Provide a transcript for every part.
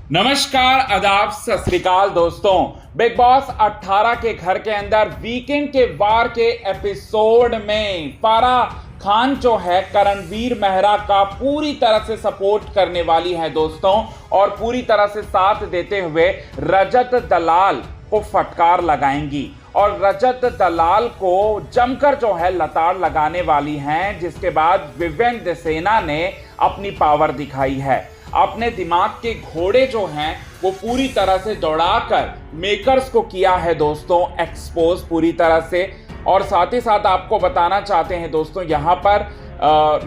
नमस्कार, आदाब, सत श्री अकाल दोस्तों। बिग बॉस 18 के घर के अंदर वीकेंड के वार के एपिसोड में फराह खान जो है करणवीर मेहरा का पूरी तरह से सपोर्ट करने वाली है दोस्तों, और पूरी तरह से साथ देते हुए रजत दलाल को फटकार लगाएंगी और रजत दलाल को जमकर जो है लताड़ लगाने वाली हैं। जिसके बाद विवेक सेना ने अपनी पावर दिखाई है, अपने दिमाग के घोड़े जो हैं वो पूरी तरह से दौड़ाकर मेकर्स को किया है दोस्तों एक्सपोज पूरी तरह से। और साथ ही साथ आपको बताना चाहते हैं दोस्तों, यहाँ पर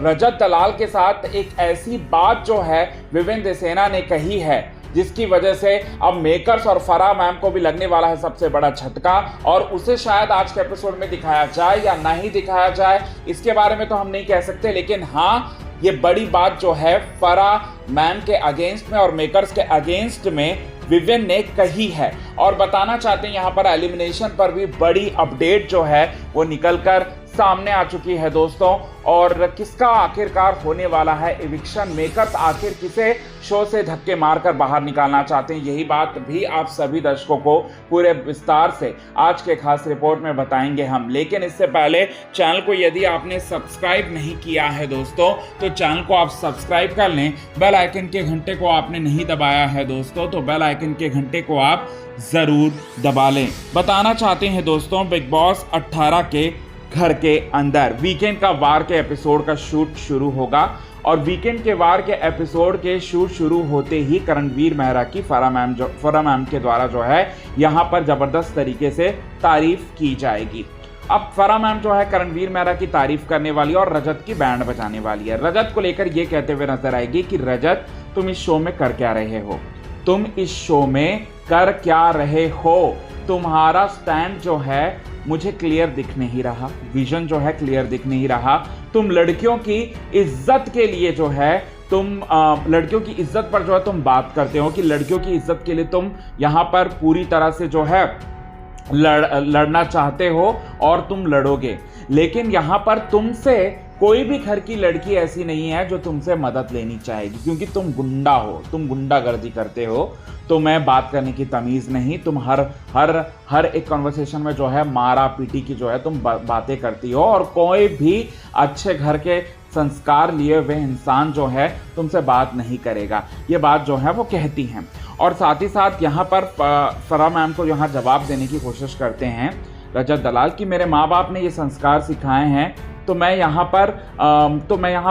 रजत दलाल के साथ एक ऐसी बात जो है विवेक सेना ने कही है जिसकी वजह से अब मेकर्स और फराह मैम को भी लगने वाला है सबसे बड़ा झटका, और उसे शायद आज के एपिसोड में दिखाया जाए या नहीं दिखाया जाए इसके बारे में तो हम नहीं कह सकते, लेकिन हाँ ये बड़ी बात जो है फराह मैम के अगेंस्ट में और मेकर्स के अगेंस्ट में विवेन ने कही है। और बताना चाहते हैं यहाँ पर एलिमिनेशन पर भी बड़ी अपडेट जो है वो निकलकर सामने आ चुकी है दोस्तों, और किसका आखिरकार होने वाला है इविक्शन। मेकर्स आखिर किसे शो से धक्के मारकर बाहर निकालना चाहते हैं, यही बात भी आप सभी दर्शकों को पूरे विस्तार से आज के खास रिपोर्ट में बताएंगे हम। लेकिन इससे पहले चैनल को यदि आपने सब्सक्राइब नहीं किया है दोस्तों तो चैनल को आप सब्सक्राइब कर लें। बेल आइकन के घंटे को आपने नहीं दबाया है दोस्तों तो बेल आइकन के घंटे को आप जरूर दबा लें। बताना चाहते हैं दोस्तों, बिग बॉस 18 के घर के अंदर वीकेंड का वार के एपिसोड का शूट शुरू होगा, और वीकेंड के वार के एपिसोड के शूट शुरू होते ही करणवीर मेहरा की फराह मैम के द्वारा जो है यहाँ पर जबरदस्त तरीके से तारीफ की जाएगी। अब फराह मैम जो है करणवीर मेहरा की तारीफ करने वाली और रजत की बैंड बजाने वाली है। रजत को लेकर ये कहते हुए नजर आएगी कि रजत तुम इस शो में कर क्या रहे हो, तुम इस शो में कर क्या रहे हो, तुम्हारा स्टैंड जो है मुझे क्लियर दिख नहीं रहा, विजन जो है क्लियर दिख नहीं रहा। तुम लड़कियों की इज्जत के लिए जो है तुम लड़कियों की इज्जत पर जो है तुम बात करते हो कि लड़कियों की इज्जत के लिए तुम यहाँ पर पूरी तरह से जो है लड़ना चाहते हो और तुम लड़ोगे, लेकिन यहाँ पर तुमसे कोई भी घर की लड़की ऐसी नहीं है जो तुमसे मदद लेनी चाहेगी, क्योंकि तुम गुंडा हो, तुम गुंडागर्दी करते हो। तो मैं बात करने की तमीज़ नहीं, तुम हर एक कन्वर्सेशन में जो है मारा पीटी की जो है तुम बातें करती हो, और कोई भी अच्छे घर के संस्कार लिए हुए इंसान जो है तुमसे बात नहीं करेगा, ये बात जो है वो कहती हैं। और साथ ही साथ यहाँ पर फराह मैम को यहाँ जवाब देने की कोशिश करते हैं रजत दलाल कि मेरे माँ बाप ने ये संस्कार सिखाए हैं तो मैं यहाँ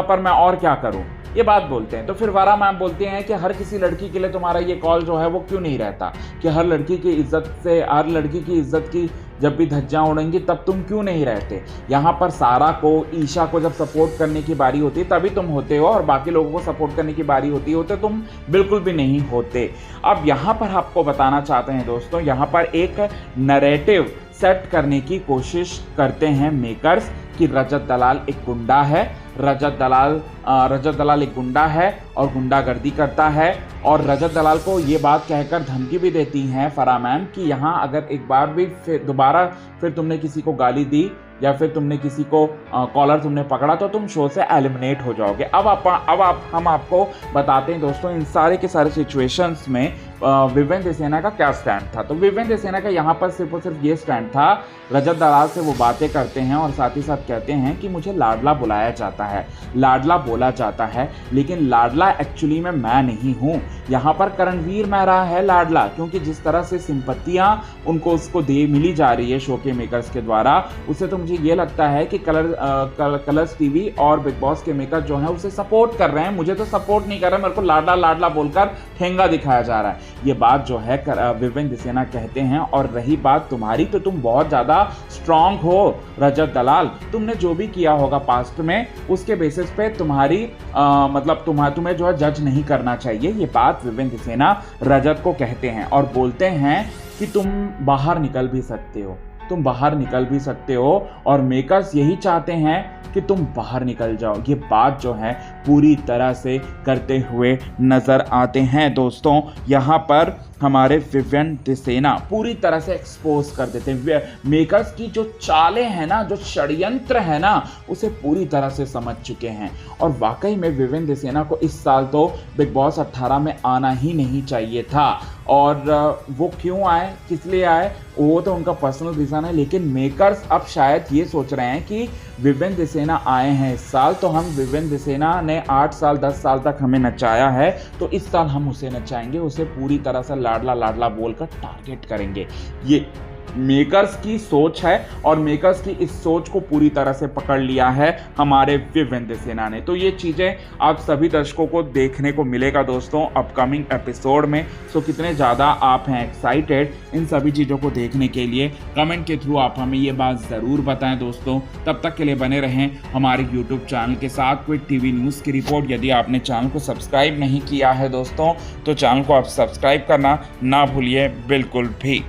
पर मैं और क्या करूँ, ये बात बोलते हैं। तो फिर फराह मैम बोलती हैं कि हर किसी लड़की के लिए तुम्हारा ये कॉल जो है वो क्यों नहीं रहता कि हर लड़की की इज्जत की जब भी धज्जियां उड़ेंगी तब तुम क्यों नहीं रहते। यहाँ पर सारा को, ईशा को जब सपोर्ट करने की बारी होती है तभी तुम होते हो, और बाकी लोगों को सपोर्ट करने की बारी होती है तो तुम बिल्कुल भी नहीं होते। अब यहाँ पर आपको बताना चाहते हैं दोस्तों, यहाँ पर एक नैरेटिव सेट करने की कोशिश करते हैं मेकर्स कि रजत दलाल एक गुंडा है, रजत दलाल एक गुंडा है और गुंडागर्दी करता है। और रजत दलाल को ये बात कहकर धमकी भी देती हैं फराह मैम कि यहाँ अगर एक बार भी दोबारा फिर तुमने किसी को गाली दी या फिर तुमने किसी को कॉलर तुमने पकड़ा तो तुम शो से एलिमिनेट हो जाओगे। हम आपको बताते हैं दोस्तों इन सारे के सारे सिचुएशंस में विवेक सेना का क्या स्टैंड था। तो विवेक सेना का यहाँ पर सिर्फ और सिर्फ ये स्टैंड था, रजत दलाल से वो बातें करते हैं और साथ ही साथ कहते हैं कि मुझे लाडला बुलाया जाता है, लाडला बोला जाता है, लेकिन लाडला एक्चुअली में मैं नहीं हूँ, यहाँ पर करणवीर मेहरा है लाडला, क्योंकि जिस तरह से सिंपत्तियाँ उसको मिली जा रही है शो के मेकर्स के द्वारा, उससे तो मुझे ये लगता है कि कलर्स टीवी और बिग बॉस के मेकर जो हैं उसे सपोर्ट कर रहे हैं। मुझे तो सपोर्ट नहीं कर रहे, मेरे को लाडला लाडला बोलकर ठेंगा दिखाया जा रहा है, ये बात जो है विवेक सेना कहते हैं। और रही बात तुम्हारी, तो तुम बहुत ज़्यादा स्ट्रांग हो रजत दलाल, तुमने जो भी किया होगा पास्ट में उसके बेसिस पे तुम्हारी तुम्हें जो है जज नहीं करना चाहिए, ये बात विवेक सेना रजत को कहते हैं और बोलते हैं कि तुम बाहर निकल भी सकते हो और मेकर्स यही चाहते हैं कि तुम बाहर निकल जाओ, ये बात जो है पूरी तरह से करते हुए नजर आते हैं दोस्तों। यहाँ पर हमारे विवेन दिसेना पूरी तरह से एक्सपोज कर देते हैं। मेकर्स की जो चालें हैं ना, जो षड्यंत्र है ना, उसे पूरी तरह से समझ चुके हैं। और वाकई में विवेन दिसेना को इस साल तो बिग बॉस 18 में आना ही नहीं चाहिए था। और वो क्यों आए, किस लिए आए, वो तो उनका पर्सनल रीज़न है। लेकिन मेकर्स अब शायद ये सोच रहे हैं कि विवेन दिसेना आए हैं इस साल, तो हम विवेन दिसेना ने 8 साल 10 साल तक हमें नचाया है, तो इस साल हम उसे नचाएंगे, उसे पूरी तरह से लाडला लाडला बोलकर टारगेट करेंगे। ये मेकर्स की सोच है और मेकर्स की इस सोच को पूरी तरह से पकड़ लिया है हमारे विवेन दिसेना ने। तो ये चीज़ें आप सभी दर्शकों को देखने को मिलेगा दोस्तों अपकमिंग एपिसोड में। सो कितने ज़्यादा आप हैं एक्साइटेड इन सभी चीज़ों को देखने के लिए, कमेंट के थ्रू आप हमें ये बात ज़रूर बताएं दोस्तों। तब तक के लिए बने रहें हमारे यूट्यूब चैनल के साथ क्विक टीवी न्यूज़ की रिपोर्ट। यदि आपने चैनल को सब्सक्राइब नहीं किया है दोस्तों, तो चैनल को आप सब्सक्राइब करना ना भूलिए बिल्कुल भी।